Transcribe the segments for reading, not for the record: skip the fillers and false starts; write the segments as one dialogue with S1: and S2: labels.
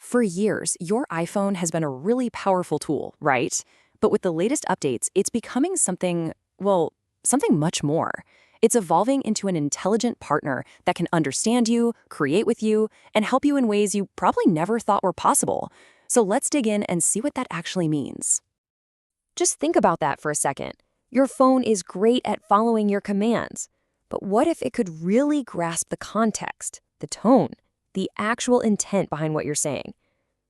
S1: For years, your iPhone has been a really powerful tool, right? But with the latest updates, it's becoming something, well, something much more. It's evolving into an intelligent partner that can understand you, create with you, and help you in ways you probably never thought were possible. So let's dig in and see what that actually means. Just think about that for a second. Your phone is great at following your commands. But what if it could really grasp the context, the tone, the actual intent behind what you're saying?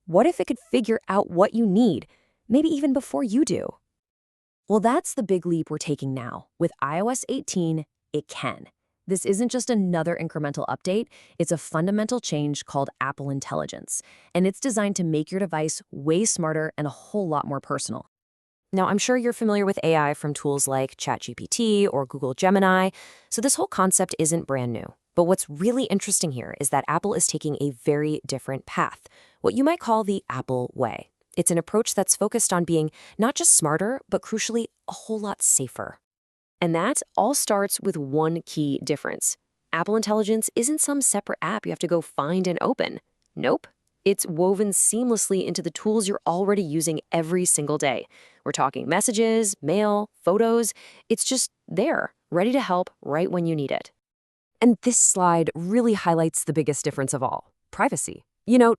S1: What if it could figure out what you need, maybe even before you do? Well, that's the big leap we're taking now. With iOS 18, it can. This isn't just another incremental update, it's a fundamental change called Apple Intelligence, and it's designed to make your device way smarter and a whole lot more personal. Now, I'm sure you're familiar with AI from tools like ChatGPT or Google Gemini, so this whole concept isn't brand new. But what's really interesting here is that Apple is taking a very different path, what you might call the Apple way. It's an approach that's focused on being not just smarter, but crucially, a whole lot safer. And that all starts with one key difference. Apple Intelligence isn't some separate app you have to go find and open. Nope. It's woven seamlessly into the tools you're already using every single day. We're talking messages, mail, photos. It's just there, ready to help right when you need it. And this slide really highlights the biggest difference of all: privacy.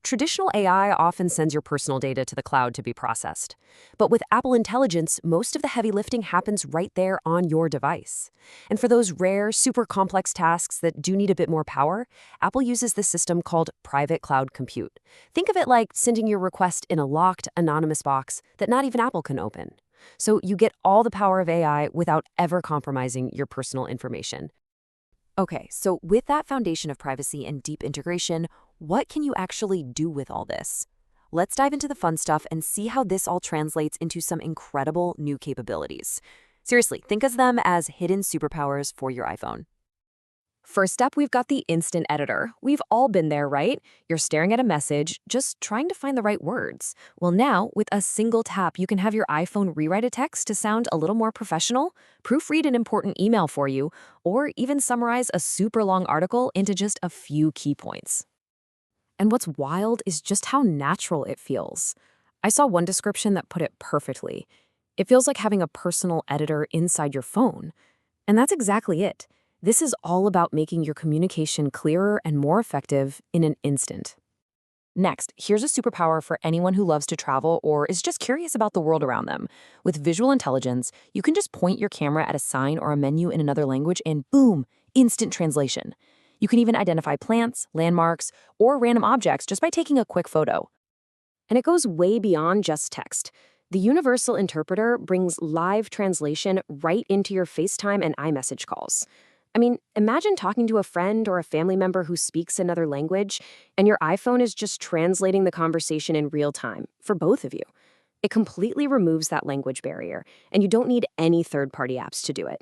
S1: Traditional AI often sends your personal data to the cloud to be processed. But with Apple Intelligence, most of the heavy lifting happens right there on your device. And for those rare, super complex tasks that do need a bit more power, Apple uses this system called private cloud compute. Think of it like sending your request in a locked, anonymous box that not even Apple can open. So you get all the power of AI without ever compromising your personal information. Okay, so with that foundation of privacy and deep integration, what can you actually do with all this? Let's dive into the fun stuff and see how this all translates into some incredible new capabilities. Seriously, think of them as hidden superpowers for your iPhone. First up, we've got the Instant Editor. We've all been there, right? You're staring at a message, just trying to find the right words. Well, now, with a single tap, you can have your iPhone rewrite a text to sound a little more professional, proofread an important email for you, or even summarize a super long article into just a few key points. And what's wild is just how natural it feels. I saw one description that put it perfectly. It feels like having a personal editor inside your phone. And that's exactly it. This is all about making your communication clearer and more effective in an instant. Next, here's a superpower for anyone who loves to travel or is just curious about the world around them. With visual intelligence, you can just point your camera at a sign or a menu in another language and boom, instant translation. You can even identify plants, landmarks, or random objects just by taking a quick photo. And it goes way beyond just text. The Universal Interpreter brings live translation right into your FaceTime and iMessage calls. I mean, imagine talking to a friend or a family member who speaks another language, and your iPhone is just translating the conversation in real time for both of you. It completely removes that language barrier, and you don't need any third-party apps to do it.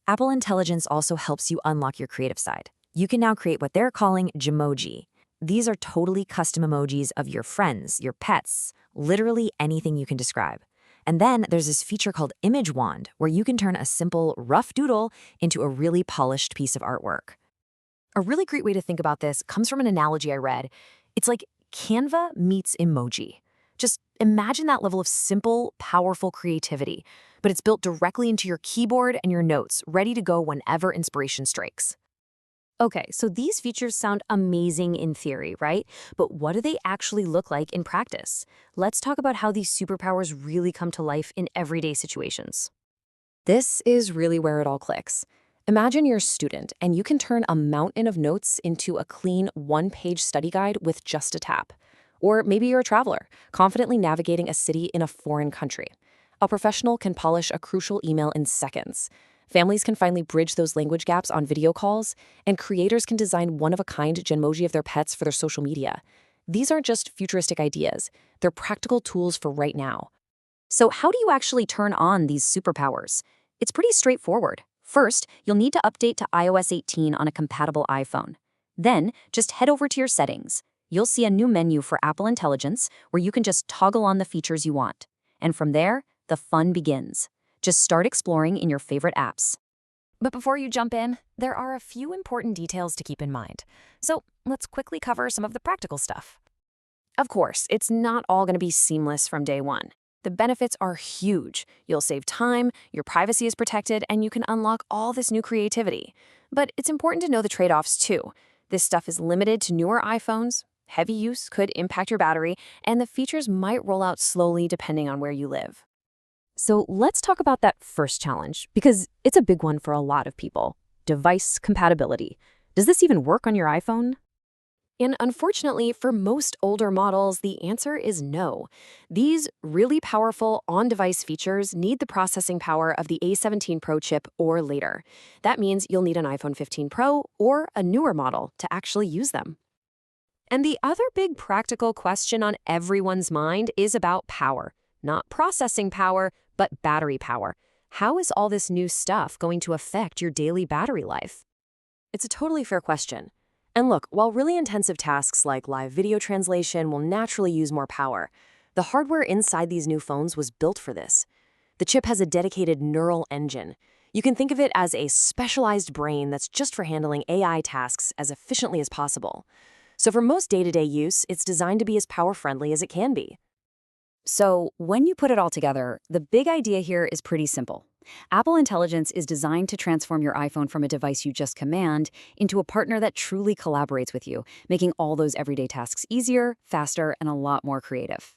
S1: Apple Intelligence also helps you unlock your creative side. You can now create what they're calling Gmoji. These are totally custom emojis of your friends, your pets, literally anything you can describe. And then there's this feature called Image Wand, where you can turn a simple, rough doodle into a really polished piece of artwork. A really great way to think about this comes from an analogy I read. It's like Canva meets emoji. Just imagine that level of simple, powerful creativity, but it's built directly into your keyboard and your notes, ready to go whenever inspiration strikes. Okay, so these features sound amazing in theory, right? But what do they actually look like in practice? Let's talk about how these superpowers really come to life in everyday situations. This is really where it all clicks. Imagine you're a student and you can turn a mountain of notes into a clean one-page study guide with just a tap. Or maybe you're a traveler, confidently navigating a city in a foreign country. A professional can polish a crucial email in seconds. Families can finally bridge those language gaps on video calls, and creators can design one-of-a-kind Genmoji of their pets for their social media. These aren't just futuristic ideas, they're practical tools for right now. So how do you actually turn on these superpowers? It's pretty straightforward. First, you'll need to update to iOS 18 on a compatible iPhone. Then, just head over to your settings. You'll see a new menu for Apple Intelligence where you can just toggle on the features you want. And from there, the fun begins. Just start exploring in your favorite apps. But before you jump in, there are a few important details to keep in mind. So let's quickly cover some of the practical stuff. Of course, it's not all going to be seamless from day one. The benefits are huge. You'll save time, your privacy is protected, and you can unlock all this new creativity. But it's important to know the trade-offs too. This stuff is limited to newer iPhones, heavy use could impact your battery, and the features might roll out slowly depending on where you live.
S2: So let's talk about that first challenge, because it's a big one for a lot of people. Device compatibility. Does this even work on your iPhone?
S1: And unfortunately, for most older models, the answer is no. These really powerful on-device features need the processing power of the A17 Pro chip or later. That means you'll need an iPhone 15 Pro or a newer model to actually use them. And the other big practical question on everyone's mind is about power. Not processing power, but battery power. How is all this new stuff going to affect your daily battery life? It's a totally fair question. And look, while really intensive tasks like live video translation will naturally use more power, the hardware inside these new phones was built for this. The chip has a dedicated neural engine. You can think of it as a specialized brain that's just for handling AI tasks as efficiently as possible. So for most day-to-day use, it's designed to be as power-friendly as it can be. So when you put it all together, the big idea here is pretty simple. Apple Intelligence is designed to transform your iPhone from a device you just command into a partner that truly collaborates with you, making all those everyday tasks easier, faster, and a lot more creative.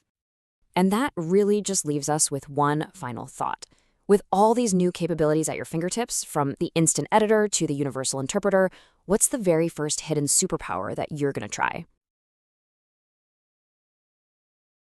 S2: And that really just leaves us with one final thought. With all these new capabilities at your fingertips, from the instant editor to the universal interpreter, what's the very first hidden superpower that you're going to try?